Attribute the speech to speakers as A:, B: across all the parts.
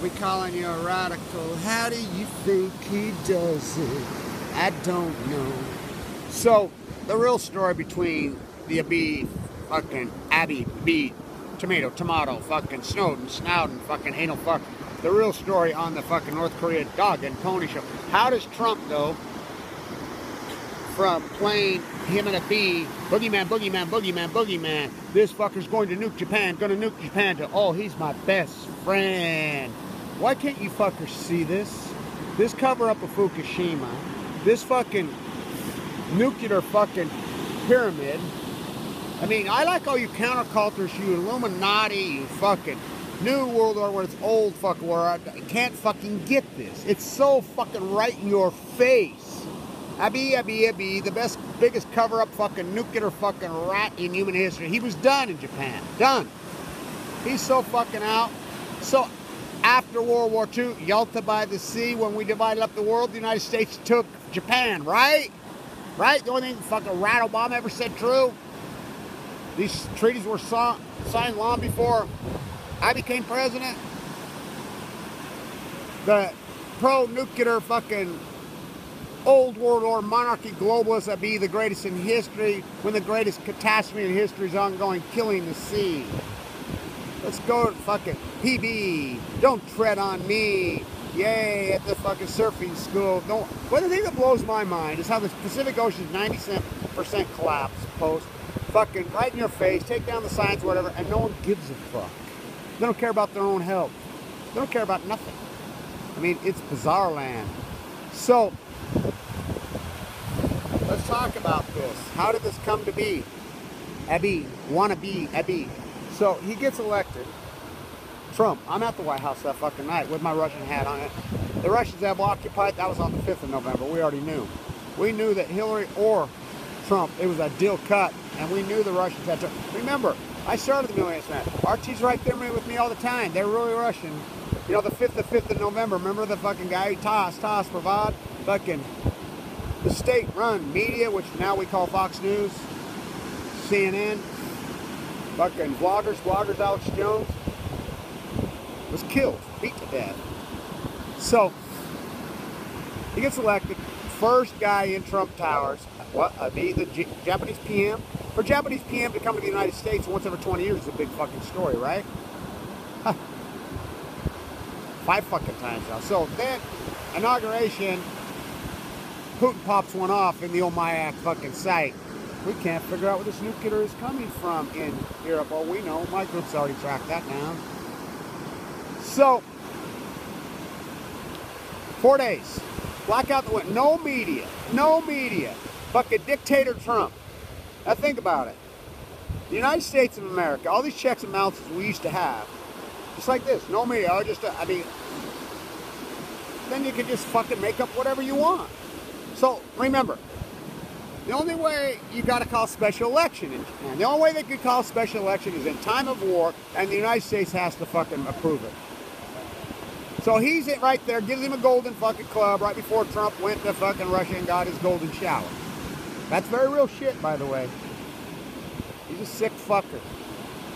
A: We calling you a radical. How do you think he does it? I don't know. So, the real story between the Abby, B, tomato, fucking Snowden, fucking anal fuck. The real story on the fucking North Korea dog and pony show. How does Trump, though, from playing him and a bee, boogeyman, this fucker's going to nuke Japan, to, oh, he's my best friend. Why can't you fuckers see this? This cover-up of Fukushima, this fucking nuclear fucking pyramid. I mean, I like all you countercultures, you Illuminati, you fucking New World Order, where it's old fucking war. I can't fucking get this. It's so fucking right in your face. Abby, the biggest cover-up fucking nuclear fucking rat in human history. He was done in Japan. Done. He's so fucking out. So, after World War II, Yalta by the Sea, when we divided up the world, the United States took Japan, right? Right? The only thing fucking Rat Obama ever said true. These treaties were signed long before I became president. The pro-nuclear fucking old world order monarchy globalists that be the greatest in history, when the greatest catastrophe in history is ongoing, killing the sea. Let's go to fucking PB. Don't tread on me. Yay, at the fucking surfing school. Don't. Well, the thing that blows my mind is how the Pacific Ocean is 97% collapse post. Fucking right in your face, take down the signs, whatever, and no one gives a fuck. They don't care about their own health. They don't care about nothing. I mean, it's bizarre land. So, let's talk about this. How did this come to be? Abby. So, he gets elected. Trump. I'm at the White House that fucking night with my Russian hat on it. The Russians have occupied. That was on the 5th of November. We already knew. We knew that Hillary or Trump, it was a deal cut. And we knew the Russians had to. Remember, I started the Millionaires Man. RT's right there with me all the time. They're really Russian. You know, the 5th of November. Remember the fucking guy, Toss Provad? Fucking the state-run media, which now we call Fox News, CNN, fucking bloggers, Alex Jones, was killed, beat to death. So, he gets elected. First guy in Trump Towers. What? The Japanese PM? For Japanese PM to come to the United States once every 20 years is a big fucking story, right? Huh. 5 fucking times now. So then, inauguration, Putin pops one off in the Omayak fucking site. We can't figure out where this nuclear is coming from in Europe. Oh, we know. My group's already tracked that down. So, 4 days. Blackout the window. No media. Fucking dictator Trump. Now think about it. The United States of America, all these checks and balances we used to have, just like this, no media, or just, I mean, then you can just fucking make up whatever you want. So, remember, the only way you got to call special election in Japan, the only way they could call special election is in time of war, and the United States has to fucking approve it. So he's right there, gives him a golden fucking club right before Trump went to fucking Russia and got his golden shower. That's very real shit, by the way. He's a sick fucker.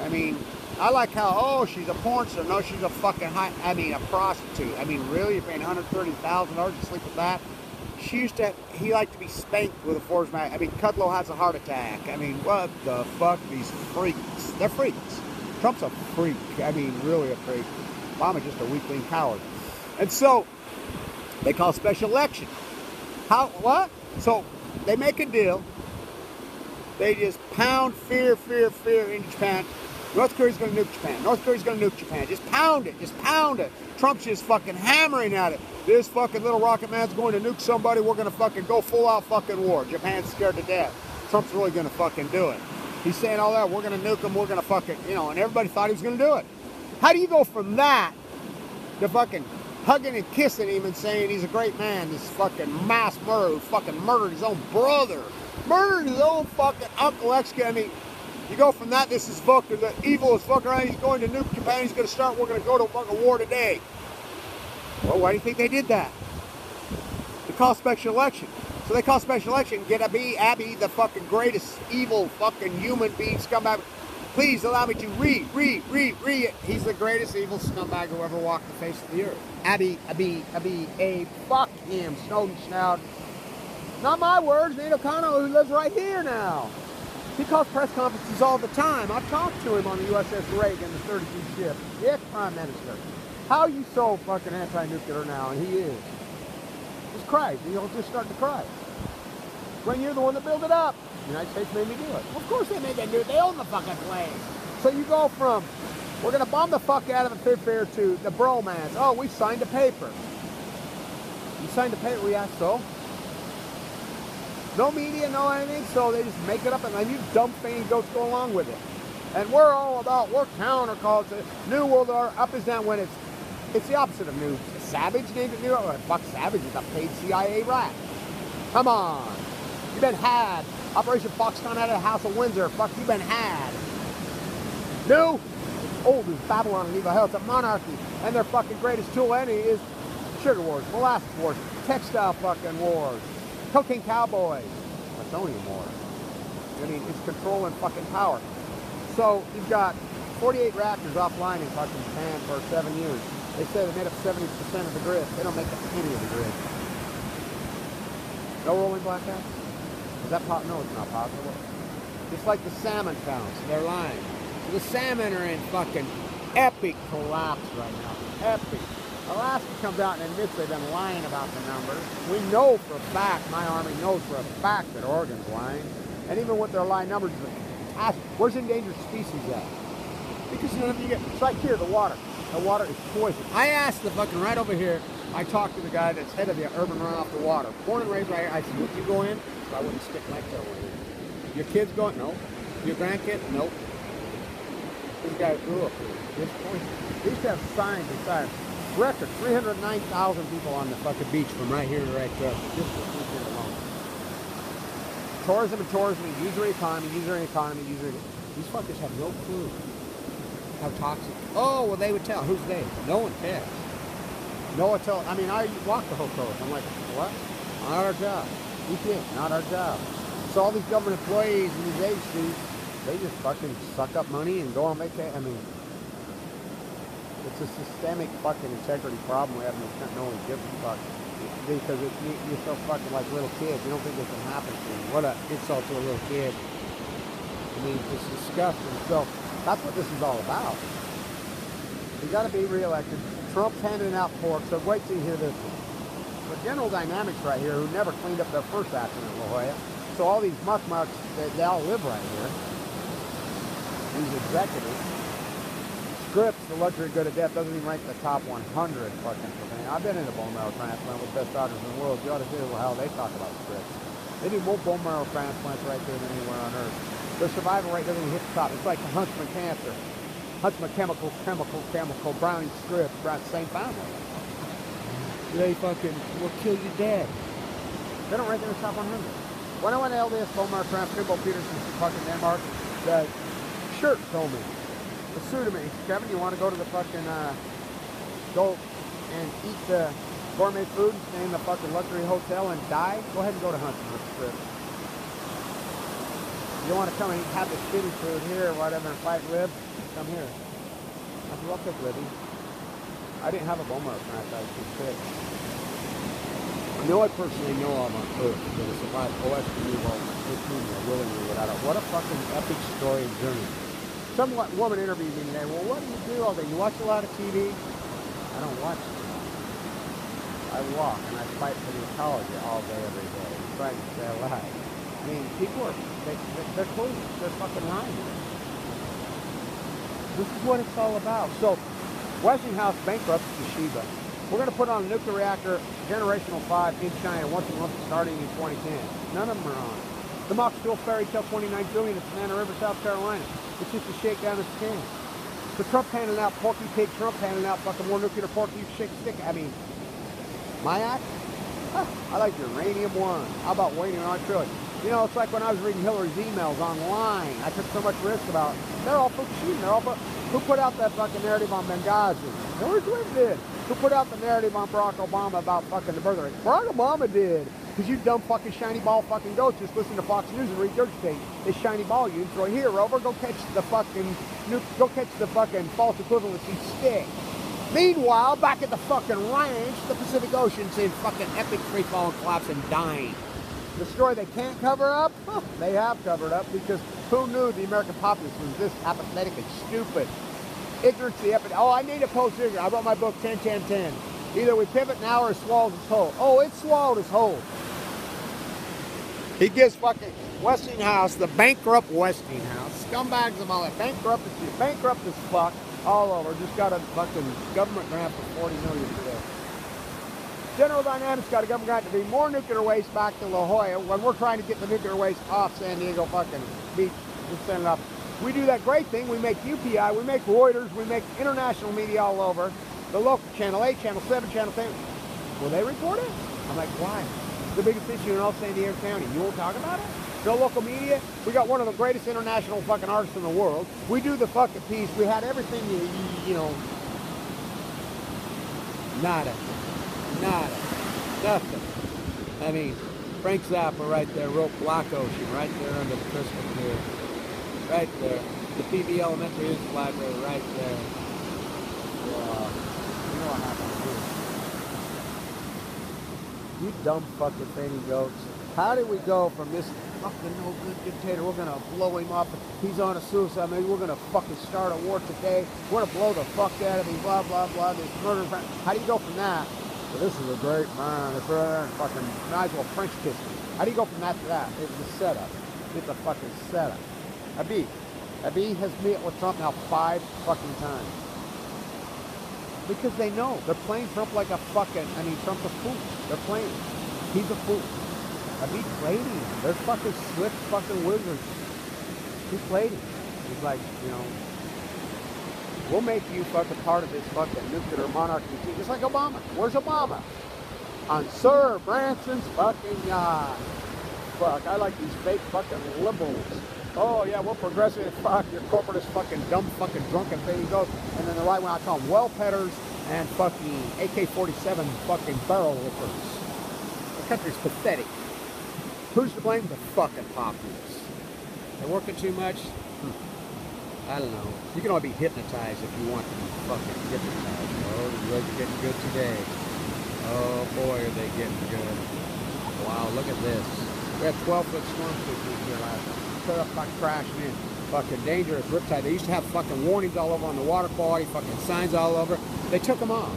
A: I mean, I like how, oh, she's a porn star. No, she's a fucking a prostitute. I mean, really? You're paying $130,000 to sleep with that? He liked to be spanked with a force mag. I mean, Kudlow has a heart attack. I mean, what the fuck? These freaks. They're freaks. Trump's a freak. I mean, really a freak. Obama's just a weakling coward. And so, they call special election. How? What? So, they make a deal. They just pound fear into Japan. North Korea's going to nuke Japan. Just pound it. Trump's just fucking hammering at it. This fucking little rocket man's going to nuke somebody. We're going to fucking go full out fucking war. Japan's scared to death. Trump's really going to fucking do it. He's saying all that. We're going to nuke him. We're going to fucking, and everybody thought he was going to do it. How do you go from that to fucking hugging and kissing him and saying he's a great man, this fucking mass murderer who fucking murdered his own brother, murdered his own fucking uncle, ex-kid? I mean, you go from that, this is fucking, the evil is fucking around, he's going to nuke Japan, he's going to start, we're going to go to fucking war today. Well, why do you think they did that? They call special election. So they call special election, get Abby, the fucking greatest evil fucking human being scumbag. Please allow me to read. He's the greatest evil scumbag who ever walked the face of the earth. Fuck him, Snowden Schnout. Not my words, Nate O'Connell, who lives right here now. He calls press conferences all the time. I've talked to him on the USS Reagan, the 32 ship, the ex-prime minister. How are you so fucking anti-nuclear now? And he is. Just cries. He'll just start to cry. When you're the one that built it up. The United States made me do it. Well, of course they made that do it. They own the fucking place. So you go from, we're going to bomb the fuck out of the Fifth Fair to the bromance. Oh, we signed a paper. You signed a paper? Yeah, so? No media, no anything, so they just make it up and you dumb fainting goats go along with it. And we're all about, we're counterculture. New World Order, up is down when it's the opposite of new. Savage named it New World Order. Fuck, Savage is a paid CIA rat. Come on. You've been had. Operation Foxconn out of the House of Windsor. Fuck, you've been had. New, old is Babylon and evil hell. It's a monarchy. And their fucking greatest tool any is sugar wars, molasses wars, textile fucking wars, cocaine cowboys. That's only more. I mean, it's control and fucking power. So you've got 48 reactors offline in fucking Japan for 7 years. They say they made up 70% of the grid. They don't make up any of the grid. No rolling blackout? Is that possible? No, it's not possible. Just like the salmon counts. They're lying. So the salmon are in fucking epic collapse right now. Epic. Alaska comes out and admits they've been lying about the numbers. We know for a fact, my Army knows for a fact that Oregon's lying. And even with their lying numbers, where's endangered species at? Because you know, you get, it's like here, the water. The water is poison. I asked the fucking right over here, I talked to the guy that's head of the urban runoff the water. Born and raised right here. I said, would you go in? So I wouldn't stick my toe in. Your kids going? No. Your grandkid? Nope. This guy grew up here. It's poison. They used to have signs inside. Record 309,000 people on the fucking beach from right here to right there. Just for weekend alone. Tourism and tourism, user economy. These fuckers have no clue how toxic. Oh, well, they would tell. Who's they? No one cares. No one tell. I mean, I walk the whole coast. I'm like, what? Not our job. We can't. Not our job. So all these government employees and these agencies, they just fucking suck up money and go on vacation. I mean, it's a systemic fucking integrity problem we have in this country. No one gives a fuck. Because you're so fucking like little kids. You don't think it can happen to you. What an insult to a little kid. I mean, it's disgusting. So that's what this is all about. You got to be reelected. Trump's handing out pork, so wait till you hear this one. But General Dynamics right here, who never cleaned up their first accident in La Jolla. So all these muckmucks, they all live right here. These executives. Scripps, the luxury good of death, doesn't even rank the top 100 fucking thing. I've been in a bone marrow transplant with the best doctors in the world. You ought to hear how they talk about Scripps. They do more bone marrow transplants right there than anywhere on earth. Their survival rate doesn't even hit the top. It's like the Huntsman cancer. Huntsman chemical, Brownie Scripps, same family. They fucking will kill you dead. They don't rank in the top 100. When I went to LDS bone marrow transplant, Bo Peterson from fucking Denmark, the shirt told me. The suit of me, Kevin, you want to go to the fucking, go and eat the gourmet food and stay in the fucking luxury hotel and die? Go ahead and go to Huntsman with the script. You want to come and have the shitty food here or whatever and fight libs? Come here. I said, well, I'll pick Libby. I didn't have a bone marrow transplant, I was too sick. I know I personally know all my food because I survived OSU while 15 willingly without it. What a fucking epic story and journey. Some woman interviewed me today. Well, what do you do all day? You watch a lot of TV? I don't watch it. I walk and I fight for the ecology all day, every day, trying to stay alive. I mean, people are, they're cool. They're fucking lying. This is what it's all about. So, Westinghouse bankrupts Toshiba. We're going to put on a nuclear reactor, generational 5 in China once a month starting in 2010. None of them are on. The Mock Steel Fairy Tale 29 billion at Savannah River, South Carolina. It's just a shakedown of skin. So Trump handing out Porky Pig, Trump handing out fucking more nuclear pork, you shake stick. I mean, my act? Huh, I like uranium one. How about waiting on Australia? You know, it's like when I was reading Hillary's emails online. I took so much risk about, they're all Fukushima. They're all, who put out that fucking narrative on Benghazi? Hillary Clinton did. Who put out the narrative on Barack Obama about fucking the birth rate? Barack Obama did. Because you dumb fucking shiny ball fucking goats just listen to Fox News and regurgitate this shiny ball you throw here, Rover. Go catch the fucking false equivalency stick. Meanwhile, back at the fucking ranch, the Pacific Ocean's in fucking epic free fall and collapse and dying. The story they can't cover up? Huh, they have covered up, because who knew the American populace was this apathetic and stupid? Ignorance the epidemic. Oh, I need a post-ignorant. I wrote my book 10-10-10. Either we pivot now or it swallows its whole. Oh, it swallowed its whole. He gives fucking Westinghouse, the bankrupt Westinghouse, scumbags of all that, bankrupt as fuck, all over. Just got a fucking government grant for $40 million today. General Dynamics got a government grant to be more nuclear waste back to La Jolla when we're trying to get the nuclear waste off San Diego fucking beach and send it up. We do that great thing. We make UPI, we make Reuters, we make international media all over. The local Channel 8, Channel 7, Channel 10. Will they report it? I'm like, why? The biggest issue in all San Diego County. You won't talk about it? No local media? We got one of the greatest international fucking artists in the world. We do the fucking piece. We had everything, you know. Nada. Nothing. I mean, Frank Zappa right there wrote Black Ocean right there under the crystal clear. Right there. The PB Elementary History Library right there. You know what happened here. You dumb fucking thing goats. How did we go from this fucking no good dictator, we're gonna blow him up, he's on a suicide mission, we're gonna fucking start a war today, we're gonna blow the fuck out of him, blah, blah, blah, this murder. How do you go from that? Well, this is a great man, it's fucking, might as well French kiss me. How do you go from that to that? It's a setup. It's a fucking setup. Abiy has met with Trump now 5 fucking times. Because they know. They're playing Trump like a fucking, Trump's a fool. They're playing him. He's a fool. Abiy played him. They're fucking slick fucking wizards. He played him. He's like, we'll make you fucking part of this fucking nuclear monarchy too. Just like Obama. Where's Obama? On Sir Branson's fucking yacht. Fuck, I like these fake fucking liberals. Oh yeah, we're progressive. Fuck, your corporatist fucking dumb fucking drunken thing goes. And then the right one I call them well pedders and fucking AK-47 fucking barrel rippers. The country's pathetic. Who's to blame? The fucking populace. They're working too much? I don't know. You can only be hypnotized if you want to be fucking hypnotized. Oh, the roads are getting good today. Oh boy, are they getting good. Wow, look at this. We had 12-foot storm sweep here last night. Put up fucking crashing in. Fucking dangerous riptide. They used to have fucking warnings all over on the water quality, fucking signs all over. They took them off.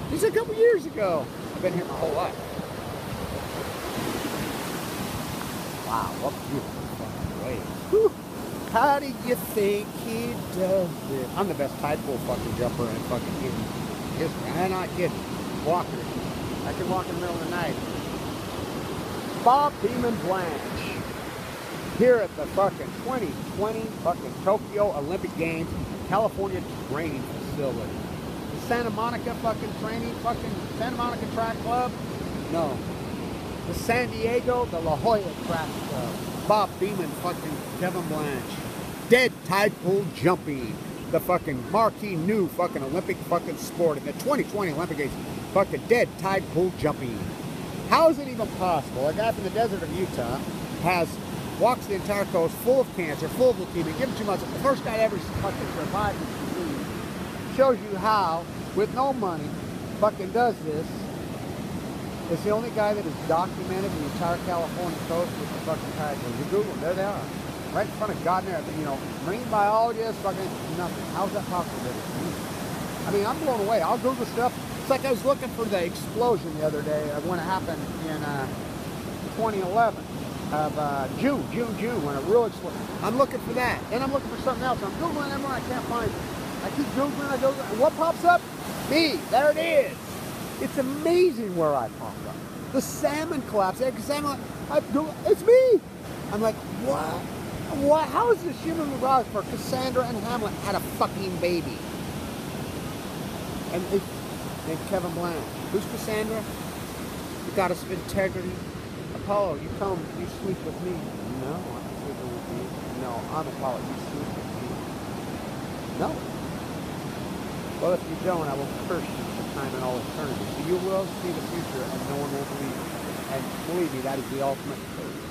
A: This is a couple years ago. I've been here my whole life. Wow, what beautiful fucking waves. Whew. How do you think he does it? I'm the best tide pool fucking jumper in fucking history. I'm not kidding. Walker. I can walk in the middle of the night. Bob Beeman Blanche. Here at the fucking 2020 fucking Tokyo Olympic Games California training facility. The Santa Monica fucking Santa Monica track club? No. The San Diego, the La Jolla track club. Bob Beeman fucking Kevin Blanche. Dead tide pool jumping. The fucking marquee new fucking Olympic fucking sport in the 2020 Olympic Games. Fucking dead tide pool jumping. How is it even possible? A guy from the desert of Utah walks the entire coast full of cancer, full of leukemia, given 2 months. The first guy ever fucking survived this disease. Shows you how, with no money, fucking does this. It's the only guy that has documented the entire California coast with the fucking tide pools. You Google them, there they are. Right in front of God and everything, marine biologists, fucking nothing. How's that possible? I'm blown away. I'll Google stuff. It's like I was looking for the explosion the other day when it happened in 2011 of June, when it really exploded. I'm looking for that. And I'm looking for something else. I'm Googling them and I can't find it. I keep Googling, and what pops up? Me. There it is. It's amazing where I popped up. The salmon collapse. It's me. I'm like, what? What? How is this human mirage for Cassandra and Hamlet had a fucking baby? And Kevin Blanche. Who's Cassandra? The goddess of integrity. Apollo, you sleep with me. No, I'm not sleeping with you. No, I'm Apollo, you sleep with me. No. Well, if you don't, I will curse you for time and all eternity. So you will see the future and no one will believe it. And believe me, that is the ultimate curse.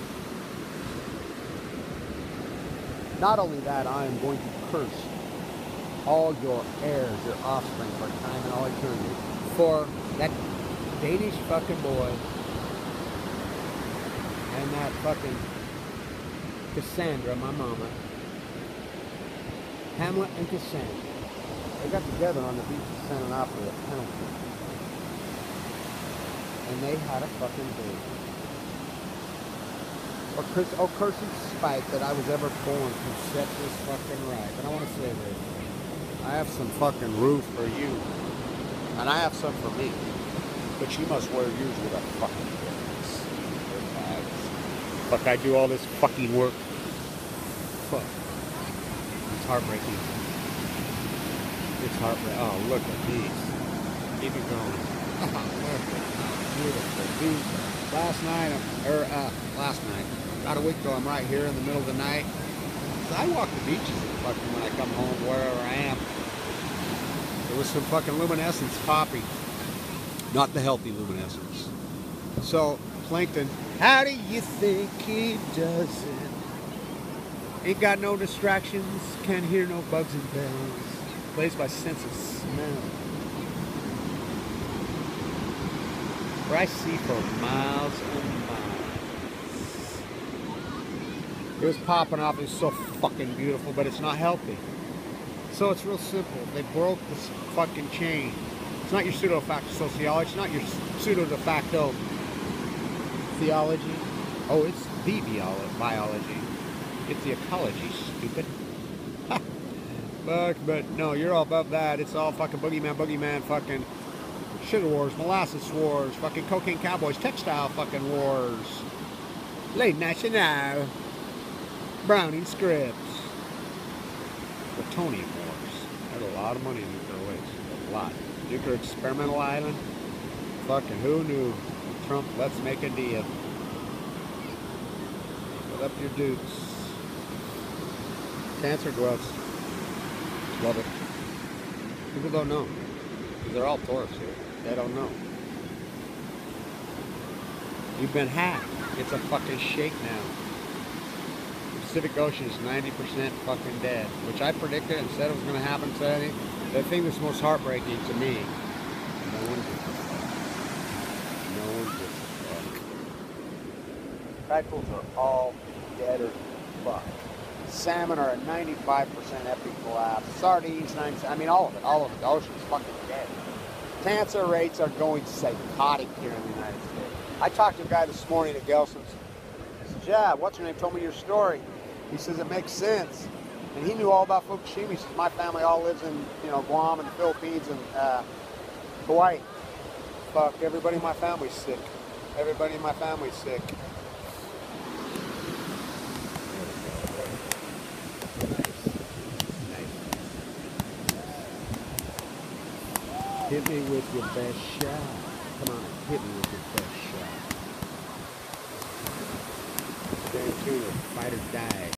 A: Not only that, I am going to curse all your heirs, your offspring, for time and all eternity, for that Danish fucking boy and that fucking Cassandra, my mama. Hamlet and Cassandra. They got together on the beach of Santa Napoli at penalty. And they had a fucking baby. Oh, cursed spite that I was ever born to set this fucking right. But I want to say this. I have some fucking roof for you. And I have some for me. But you must wear yours with a fucking difference. Fuck, I do all this fucking work. Fuck. It's heartbreaking. It's heartbreaking. Oh, look at these. Keep it going. Look at how beautiful these are. Last night, about a week ago, I'm right here in the middle of the night. So I walk the beaches fucking when I come home, wherever I am. There was some fucking luminescence popping. Not the healthy luminescence. So, plankton, how do you think he does it? Ain't got no distractions, can't hear no bugs and bells. Plays by sense of smell. Where I see for miles and miles. It was popping off, it was so fucking beautiful, but it's not healthy. So it's real simple. They broke this fucking chain. It's not your pseudo facto sociology, it's not your pseudo de facto theology. Oh, it's the biology. It's the ecology, stupid. Fuck, but no, you're all above that. It's all fucking boogeyman, fucking sugar wars, molasses wars, fucking cocaine cowboys, textile fucking wars, late national, Browning scripts, plutonium wars. There's a lot of money in nuclear waste. A lot. Nuclear experimental island. Fucking who knew? Trump, let's make a deal. Put up your dukes. Cancer gloves. Love it. People don't know. Because they're all tourists here. They don't know. You've been hacked. It's a fucking shake now. The Pacific Ocean is 90% fucking dead. Which I predicted and said it was going to happen today. The thing that's most heartbreaking to me, no one gives a fuck. No one gives a fuck. Tide pools are all dead as fuck. Salmon are at 95% epic collapse. Sardines, 90%. I mean, all of it. All of it. The ocean's fucking dead. Cancer rates are going psychotic here in the United States. I talked to a guy this morning at Gelson's. I said, yeah, what's your name? Told me your story. He says, it makes sense. And he knew all about Fukushima. He says, my family all lives in, Guam and the Philippines and Hawaii. Fuck, everybody in my family's sick. Everybody in my family's sick. Hit me with your best shot. Come on, hit me with your best shot. Stay tuned, fight or die.